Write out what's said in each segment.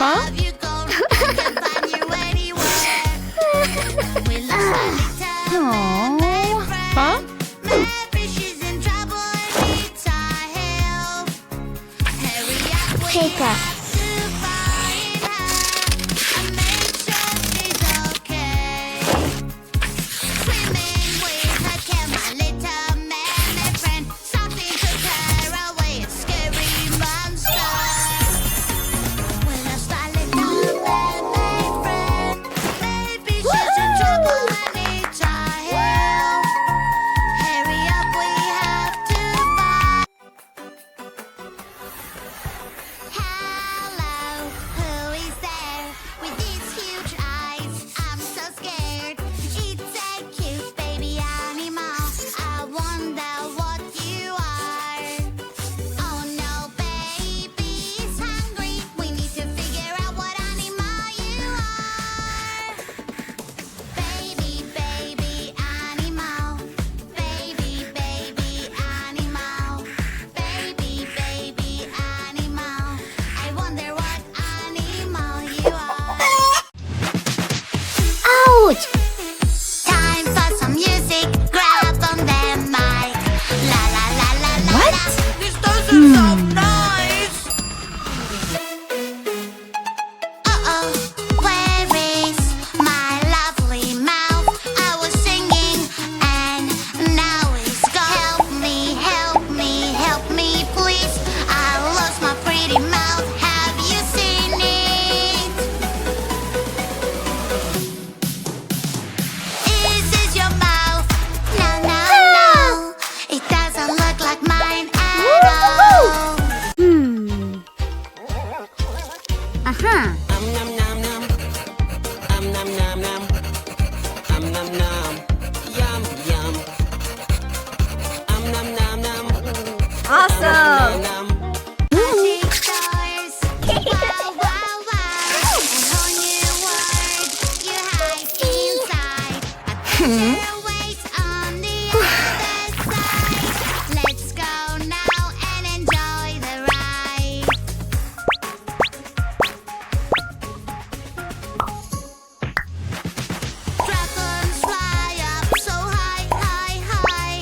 Huh? Huh? Paper. Ouch! Time for some music. Grab on the mic. La la la la la. What? This doesn't sound nice. Uh-oh, where is my lovely mouth? I was singing and now it's gone. Help me, help me, help me, please. I lost my pretty mouth. Have you seen it? Is this your mouth? No, no, no. It doesn't look like mine at all. Uh-huh. Nom nom nom. Nom nom nom. Nom nom. Yum yum. Nom nom nom. Awesome! Nom. Magic doors. Wow, wow, wow. A whole new world you hide inside. A treasure waits on the other side. Let's go now and enjoy the ride. Dragons fly up so high, high, high.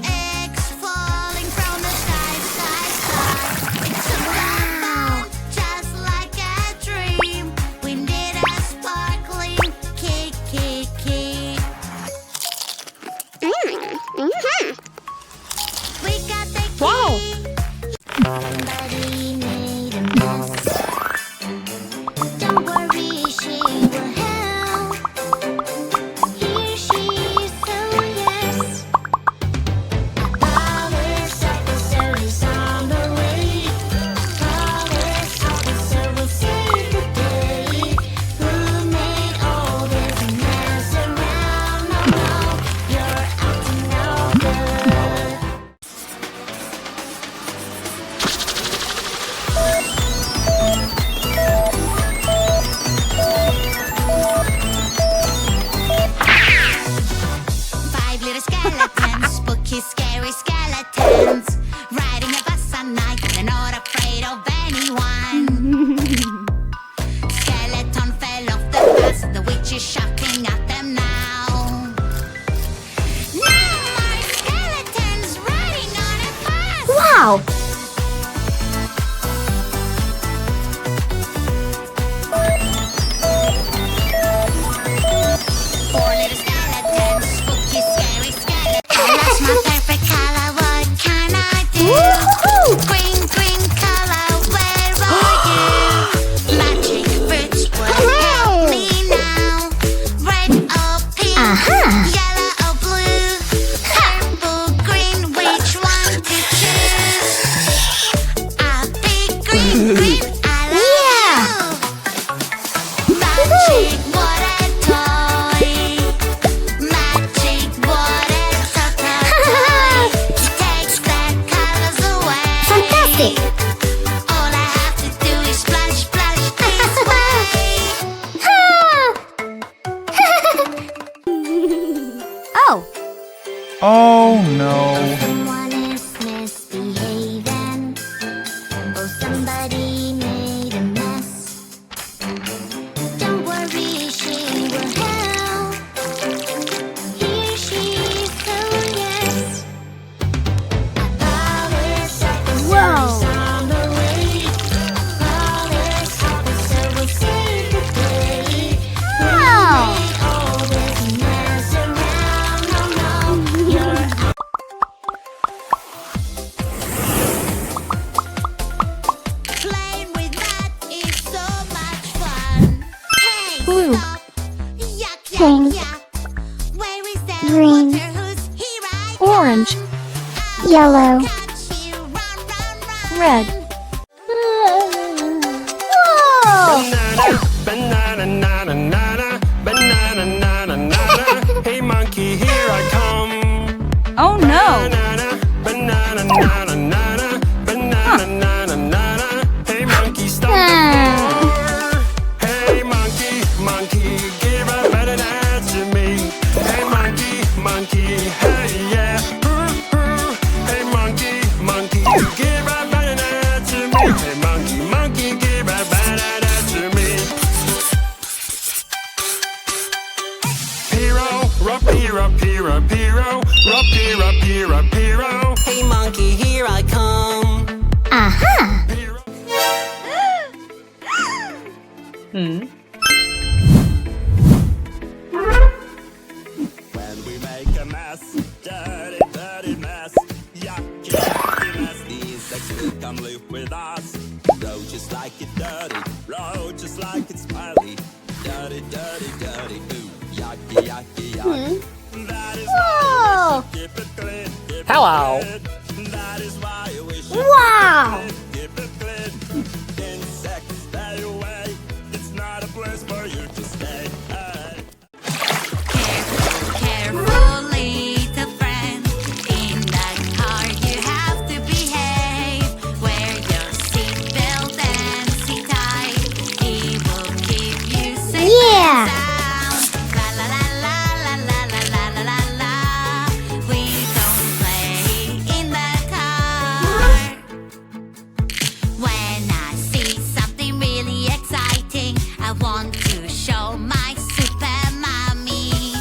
Eggs falling from the sky, sky, sky. It's a wow, just like a dream. We need a sparkling kick, kick, kick. We got the key. Wow. Somebody made a mess. Don't worry, she will help. Here she is, so yes. Police officer is on the way. Police officer will save the day. Who made all this mess around? No, no, you're acting no good. Five little skeletons, spooky, scary skeletons, riding a bus at night. They're not afraid of anyone. Skeleton fell off the bus. The witch is shouting at them now. No more skeletons riding on a bus. Wow! Four little skeletons, spooky, scary skeletons. I lost my perfect color. What can I do? Woohoo! Green, green color. Where Blue. stop. Yuck, yuck, Pink. yuck. Where is that Green. water hose? Here I Orange. come. Yellow. Catch you, run, run, run. Red. Whoa! Banana, banana, nana, banana, nana, nana. Hey monkey, here I come. Oh no! Banana, banana, nana, nana, banana, nana, nana. Hey monkey, stop the floor. Hey monkey, monkey, give a banana to me. Hey monkey, monkey, hey yeah. Hey monkey, monkey, give a banana to me. Hey monkey, monkey, give a banana to me. Piro, rapiro, piro, piro, rapiro, piro, piro. Hey monkey, here I come. Aha! Piro. When we make a mess, dirty, dirty mess, yucky, yucky mess, these sex will come live with us. Roll just like it dirty, roll just like it's smelly. Dirty, dirty, dirty, ooh, yucky, yucky, yucky. That is Whoa! keep it clean, keep it Hello. clean. That is why we should Wow! keep it clean. Insects, stay away. It's not a place for you to stay. Hey. Careful, little friend. In the car you have to behave. Wear your seatbelt and sit tight. It will keep you safe Yeah. and sound. La la la la la la la la la la la. We don't play in the car. When I see something really exciting, I want to show my super mommy.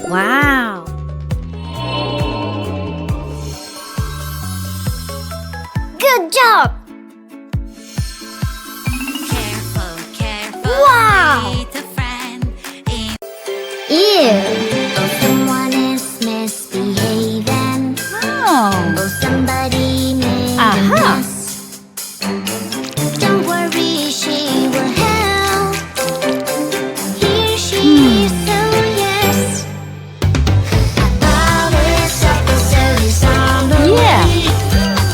Wow! Good job! Careful, careful, Wow. little friend. Ew! Oh, someone is misbehaving. Oh. Oh, somebody made Aha. a mess. Don't worry, she will help. Here she is, so yes. Police officer is on the Yeah. way.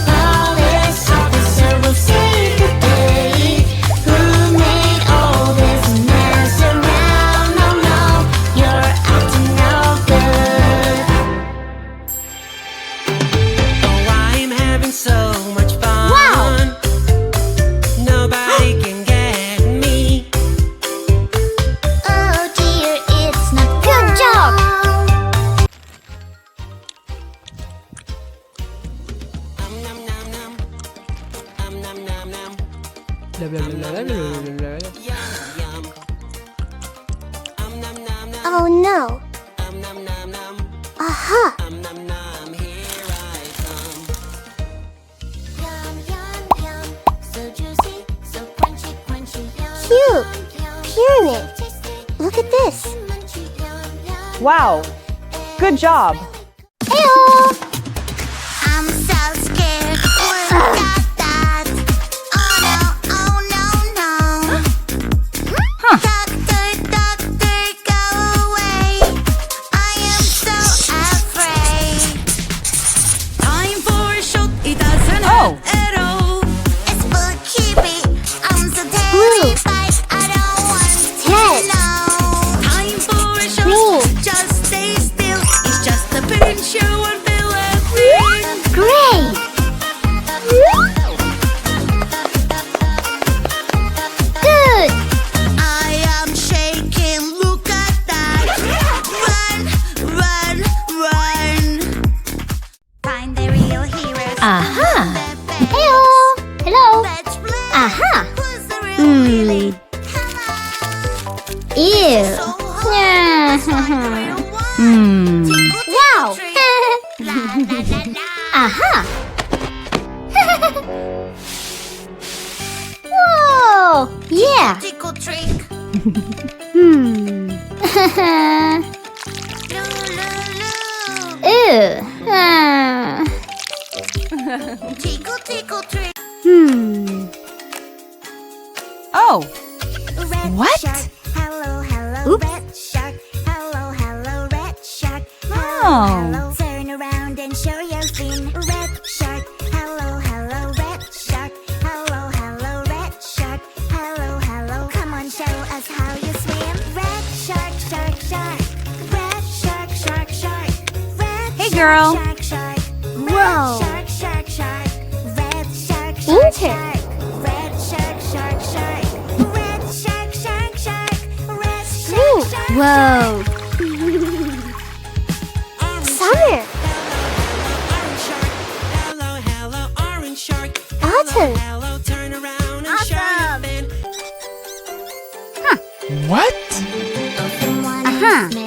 Police officer will save the day. Who made all this mess around? No, no, you're acting no good. Oh, I'm having so much fun. Wow. Nobody can get me. Oh dear, it's not Good job. Nom nom nom. Nom nom nom. Yum yum. Nom nom nom. Oh no! Nom nom nom. Aha! Nom nom. Here I come. Yum, yum, yum. So juicy, so crunchy, crunchy, yum. Cute. Yum, Pyramid. tasty, Look at this! munchy, yum, yum. Wow. Good job. Ew! I'm so scared. Look at that. Oh no, no. Doctor, doctor, go away. I am so afraid. Time for a shot. It doesn't Oh. hurt at all. It's spooky. I'm so Blue. terrified. I don't want to Red. know. Time for a shot. Green. Just stay still. It's just a pinch. You won't feel a thing. Great! Good! I am shaking, look at that. Run, run, run. Find the real heroes. Aha. Hey, Ew! Hello! let's play. Aha. Who's the real Willy? Come on. Ew! So hard. It's like the real one. Hmm. Wow! La, la, la, la. Aha! Whoa! Yeah! Tickle trick. Hmm. Loo, loo, loo. Ew! Tickle, tickle trick. Hmm. Oh. red What? shark. Hello, hello, Oops. red shark. Hello, hello, red shark. Hello, Oh. hello. Turn around and show your fin. Red shark. Hello, hello, red shark. Hello, hello, red shark. Hello, hello. Come on, show us how you swim. Red shark, shark, shark. Red shark, shark, shark. Red Hey, shark, girl. Shark, shark. Whoa. Red shark, shark, shark. Red shark, shark, Inter. shark. Red shark, shark, shark. Red shark, shark, shark. Red Ooh. shark, shark, Whoa. Summer. Hello, hello, orange shark. Autumn. Hello, turn around and show Awesome. your fin. Open one Uh-huh. smell